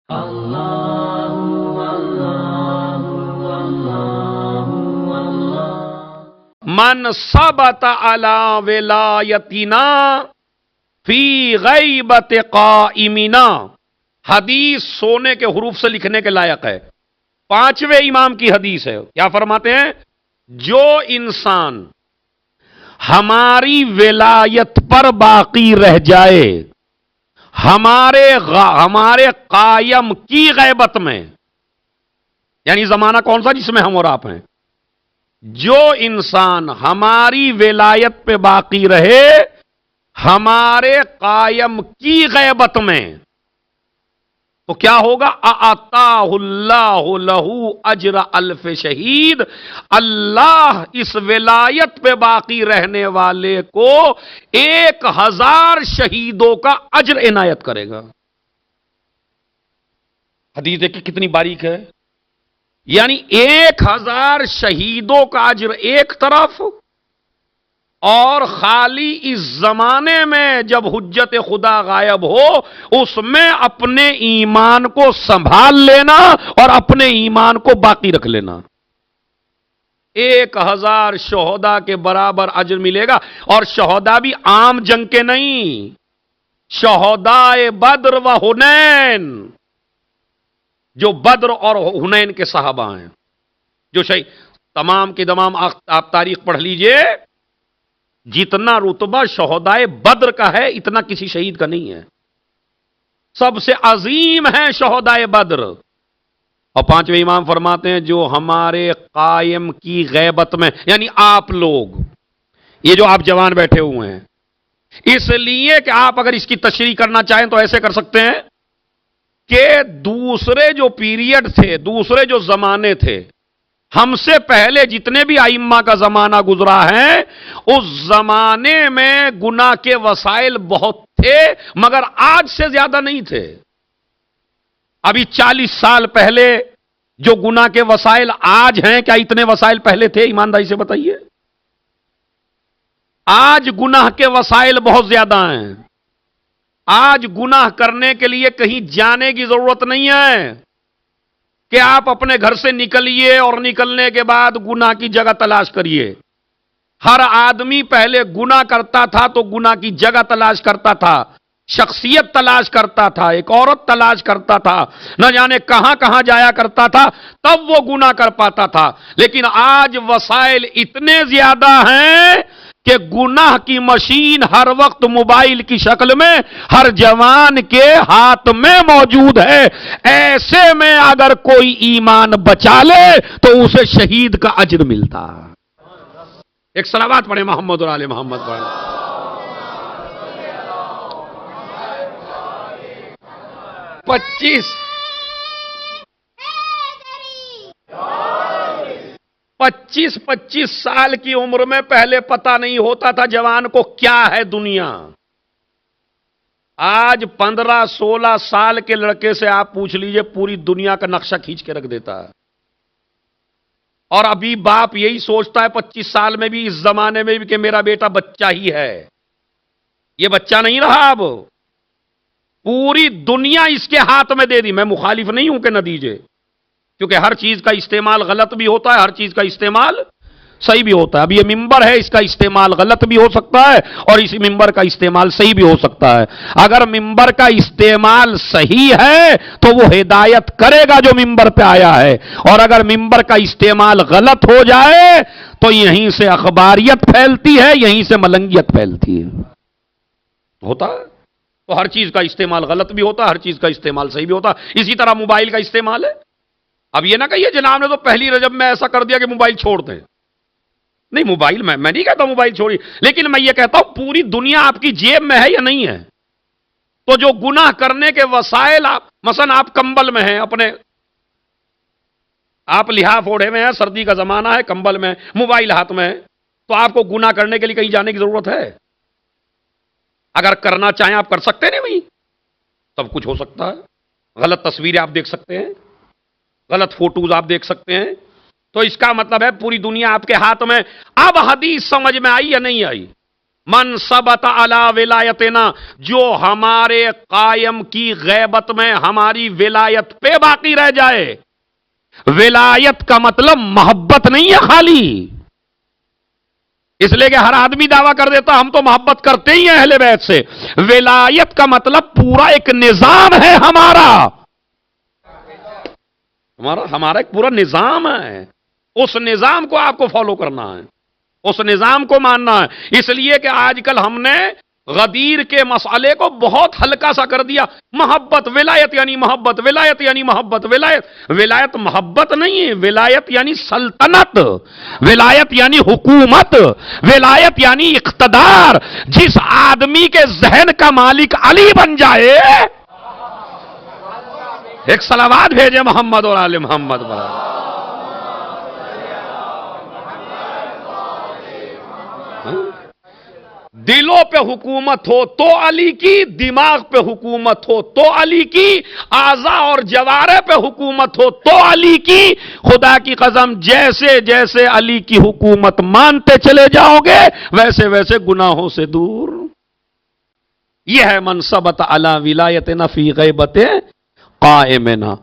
من ثبت علی ولایتنا فی غیبت قائمنا، حدیث سونے کے حروف سے لکھنے کے لائق ہے. پانچویں امام کی حدیث ہے. کیا فرماتے ہیں؟ جو انسان ہماری ولایت پر باقی رہ جائے، ہمارے قائم کی غیبت میں، یعنی زمانہ کون سا جس میں ہم اور آپ ہیں، جو انسان ہماری ولایت پہ باقی رہے ہمارے قائم کی غیبت میں، تو کیا ہوگا؟ اعطاہ اللہ لہ اجر الف شہید، اللہ اس ولایت پہ باقی رہنے والے کو 1000 شہیدوں کا اجر عنایت کرے گا. حدیث دیکھیں کتنی باریک ہے. یعنی 1000 شہیدوں کا اجر ایک طرف، اور خالی اس زمانے میں جب حجت خدا غائب ہو اس میں اپنے ایمان کو سنبھال لینا اور اپنے ایمان کو باقی رکھ لینا. 1000 شہداء کے برابر اجر ملے گا. اور شہداء بھی عام جنگ کے نہیں، شہداء بدر و حنین، جو بدر اور حنین کے صحابہ ہیں، جو تمام کے تمام آپ تاریخ پڑھ لیجئے، جتنا رتبہ شہدائے بدر کا ہے اتنا کسی شہید کا نہیں ہے. سب سے عظیم ہے شہدائے بدر. اور پانچویں امام فرماتے ہیں جو ہمارے قائم کی غیبت میں، یعنی آپ لوگ، یہ جو آپ جوان بیٹھے ہوئے ہیں، اس لیے کہ آپ اگر اس کی تشریح کرنا چاہیں تو ایسے کر سکتے ہیں کہ دوسرے جو پیریڈ تھے، دوسرے جو زمانے تھے، ہم سے پہلے جتنے بھی ائمہ کا زمانہ گزرا ہے اس زمانے میں گناہ کے وسائل بہت تھے مگر آج سے زیادہ نہیں تھے. ابھی 40 سال پہلے جو گناہ کے وسائل آج ہیں، کیا اتنے وسائل پہلے تھے؟ ایمانداری سے بتائیے. آج گناہ کے وسائل بہت زیادہ ہیں. آج گناہ کرنے کے لیے کہیں جانے کی ضرورت نہیں ہے کہ آپ اپنے گھر سے نکلیے اور نکلنے کے بعد گناہ کی جگہ تلاش کریے. ہر آدمی پہلے گناہ کرتا تھا تو گناہ کی جگہ تلاش کرتا تھا، شخصیت تلاش کرتا تھا، ایک عورت تلاش کرتا تھا، نہ جانے کہاں کہاں جایا کرتا تھا، تب وہ گناہ کر پاتا تھا. لیکن آج وسائل اتنے زیادہ ہیں کہ گناہ کی مشین ہر وقت موبائل کی شکل میں ہر جوان کے ہاتھ میں موجود ہے. ایسے میں اگر کوئی ایمان بچا لے تو اسے شہید کا اجر ملتا. ایک صلوات پڑھیں محمد اور آل محمد پڑھیں. 25 سال کی عمر میں پہلے پتہ نہیں ہوتا تھا جوان کو کیا ہے دنیا. آج 15-16 سال کے لڑکے سے آپ پوچھ لیجئے پوری دنیا کا نقشہ کھینچ کے رکھ دیتا ہے. اور ابھی باپ یہی سوچتا ہے 25 سال میں بھی، اس زمانے میں بھی، کہ میرا بیٹا بچہ ہی ہے. یہ بچہ نہیں رہا، اب پوری دنیا اس کے ہاتھ میں دے دی. میں مخالف نہیں ہوں کہ نہ دیجئے، کیونکہ ہر چیز کا استعمال غلط بھی ہوتا ہے، ہر چیز کا استعمال صحیح بھی ہوتا ہے. اب یہ ممبر ہے، اس کا استعمال غلط بھی ہو سکتا ہے اور اس ممبر کا استعمال صحیح بھی ہو سکتا ہے. اگر ممبر کا استعمال صحیح ہے تو وہ ہدایت کرے گا جو ممبر پہ آیا ہے، اور اگر ممبر کا استعمال غلط ہو جائے تو یہیں سے اخباریت پھیلتی ہے، یہیں سے ملنگیت پھیلتی ہے. ہوتا ہے تو ہر چیز کا استعمال غلط بھی ہوتا ہے، ہر چیز کا استعمال صحیح بھی ہوتا ہے. اسی طرح موبائل کا استعمال ہے. اب یہ نہ کہیے جناب نے تو پہلی رجب میں ایسا کر دیا کہ موبائل چھوڑ دیں. نہیں، موبائل میں نہیں کہتا موبائل چھوڑی، لیکن میں یہ کہتا ہوں پوری دنیا آپ کی جیب میں ہے یا نہیں ہے. تو جو گناہ کرنے کے وسائل، مثلا آپ کمبل میں ہیں، اپنے آپ لحاف اوڑھے میں ہیں، سردی کا زمانہ ہے، کمبل میں، موبائل ہاتھ میں ہے، تو آپ کو گناہ کرنے کے لیے کہیں جانے کی ضرورت ہے؟ اگر کرنا چاہیں آپ کر سکتے نہیں بھائی، سب کچھ ہو سکتا ہے. غلط تصویریں آپ دیکھ سکتے ہیں، غلط فوٹوز آپ دیکھ سکتے ہیں. تو اس کا مطلب ہے پوری دنیا آپ کے ہاتھ میں. اب حدیث سمجھ میں آئی یا نہیں آئی؟ من ثبت علی ولایتنا، جو ہمارے قائم کی غیبت میں ہماری ولایت پہ باقی رہ جائے. ولایت کا مطلب محبت نہیں ہے خالی، اس لیے کہ ہر آدمی دعویٰ کر دیتا ہم تو محبت کرتے ہی ہیں اہل بیت سے. ولایت کا مطلب پورا ایک نظام ہے ہمارا ایک پورا نظام ہے. اس نظام کو آپ کو فالو کرنا ہے، اس نظام کو ماننا ہے. اس لیے کہ آج کل ہم نے غدیر کے مسئلے کو بہت ہلکا سا کر دیا. محبت، ولایت یعنی محبت، ولایت یعنی محبت. ولایت محبت نہیں ہے، ولایت یعنی سلطنت، ولایت یعنی حکومت، ولایت یعنی اقتدار. جس آدمی کے ذہن کا مالک علی بن جائے، ایک صلوات بھیجے محمد اور آل محمد پر. دلوں پہ حکومت ہو تو علی کی، دماغ پہ حکومت ہو تو علی کی، اعضاء اور جوارح پہ حکومت ہو تو علی کی. خدا کی قسم جیسے جیسے علی کی حکومت مانتے چلے جاؤ گے ویسے ویسے گناہوں سے دور. یہ ہے من ثبت علی ولایتنا فی غیبت قائمنا.